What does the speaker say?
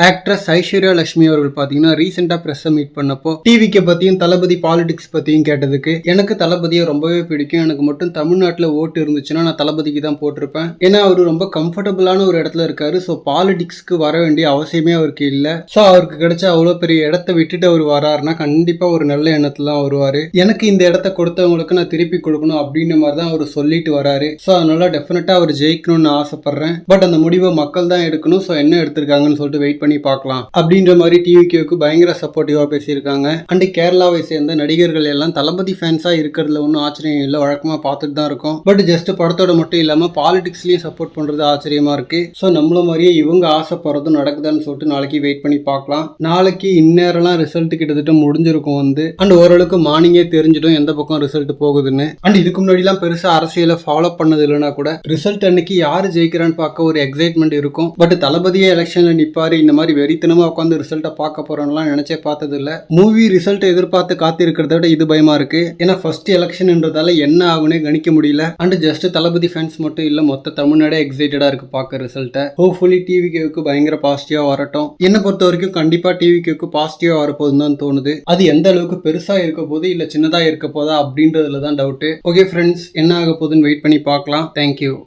Actress Aishwarya Lakshmi அவர்கள் பாத்தீங்கன்னா ரீசெண்டா பிரஸ் மீட் பண்ணப்போ டிவிக்கு பத்தியும் தளபதி பாலிடிக்ஸ் பத்தியும் கேட்டதுக்கு எனக்கு தளபதியை ரொம்பவே பிடிக்கும், எனக்கு மட்டும் தமிழ்நாட்டில் ஓட்டு இருந்துச்சுன்னா நான் தளபதிக்கு தான் போட்டிருப்பேன், ஏன்னா அவர் ரொம்ப கம்ஃபர்டபுளான ஒரு இடத்துல இருக்காரு. ஸோ பாலிடிக்ஸ்க்கு வர வேண்டிய அவசியமே அவருக்கு இல்லை. ஸோ அவருக்கு கிடைச்ச அவ்வளோ பெரிய இடத்த விட்டுட்டு அவர் வராருன்னா கண்டிப்பா ஒரு நல்ல எண்ணத்துல தான் வருவாரு. எனக்கு இந்த இடத்த கொடுத்தவங்களுக்கு நான் திருப்பி கொடுக்கணும் அப்படின்ற மாதிரி தான் அவர் சொல்லிட்டு வராரு. ஸோ அதனால டெஃபினட்டா அவர் ஜெயிக்கணும்னு ஆசைப்படுறேன். பட் அந்த முடிவை மக்கள் தான் எடுக்கணும். ஸோ என்ன எடுத்திருக்காங்கன்னு சொல்லிட்டு வெயிட் பண்ணி பார்க்கலாம் அப்படின்ற மாதிரி டிவிக்கு பயங்கர சப்போர்ட்டிவா பேசியிருக்காங்க. அண்ட் கேரளாவை சேர்ந்த நடிகர்கள் எல்லாம் தளபதி ஃபேன்ஸா இருக்கிறதுல ஒன்றும் ஆச்சரியம் இல்லை, வழக்கமா பார்த்துட்டு தான் இருக்கும். பட் ஜஸ்ட் படத்தோட மட்டும் இல்லாம பாலிடிக்ஸ்லயும் சப்போர்ட் பண்றது ஆச்சரியமா இருக்கு. ஸோ நம்மள மாதிரியே இவங்க ஆசைப்படுறதும் நடக்குதான்னு சொல்லிட்டு நாளைக்கு வெயிட் பண்ணி பார்க்கலாம். நாளைக்கு இந்நேரம்லாம் ரிசல்ட் கிட்டத்தட்ட முடிஞ்சிருக்கும் அண்ட் ஓரளவுக்கு மார்னிங்கே தெரிஞ்சிடும் எந்த பக்கம் ரிசல்ட் போகுதுன்னு. அண்ட் இதுக்கு முன்னாடிலாம் பெருசா அரசியலை ஃபாலோ பண்ணது இல்லைன்னா கூட ரிசல்ட் அன்னைக்கு யாரு ஜெயிக்கிறான்னு பார்க்க ஒரு எக்ஸைட்மெண்ட் இருக்கும். பட் தளபதியே எலெக்ஷன்ல நிப்பாரு, இந்த மாதிரி வெறித்தனமா உட்காந்து ரிசல்ட்டை பார்க்க போறோம்லாம் நினைச்சே பார்த்தது இல்ல. மூவி ரிசல்ட் எதிர்பார்த்து காத்திருக்கிறத விட இது பயமா இருக்கு. ஏன்னா ஃபர்ஸ்ட் எலெக்ஷன்ன்றதால என்ன ஆகுனே கணிக்க முடியல. அண்ட் ஜஸ்ட் தளபதி ஃபேன்ஸ் மட்டும் இல்ல, மொத்த தமிழ்நாடே எக்ஸைட்டடா இருக்கு பார்க்க ரிசல்ட்டை. ஹோப்ஃபுல்லி டிவிக்கு பயங்கர பாசிட்டிவா வரட்டும். என்ன பொறுத்த வரைக்கும் கண்டிப்பா டிவிக்கு பாசிட்டிவா வரப்போகுதுன்னு தான் தோணுது. அது எந்த அளவுக்கு பெருசா இருக்க போது இல்ல சின்னதா இருக்க போதா அப்படின்றதுல தான் டவுட். ஓகே ஃப்ரெண்ட்ஸ், என்ன ஆக போகுதுன்னு வெயிட் பண்ணி பார்க்கலாம். தேங்க்யூ.